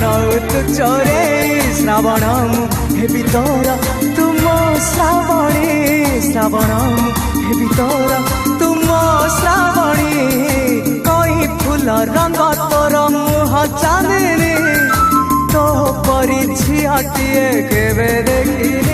नौ तू चोरे श्रावण हेबी तोर तुम श्रावणी श्रावण हेबी तोर तुम श्रावणी कई फूल रंग तोर मुह चांदनी तो परी झियाटिए केवे देखी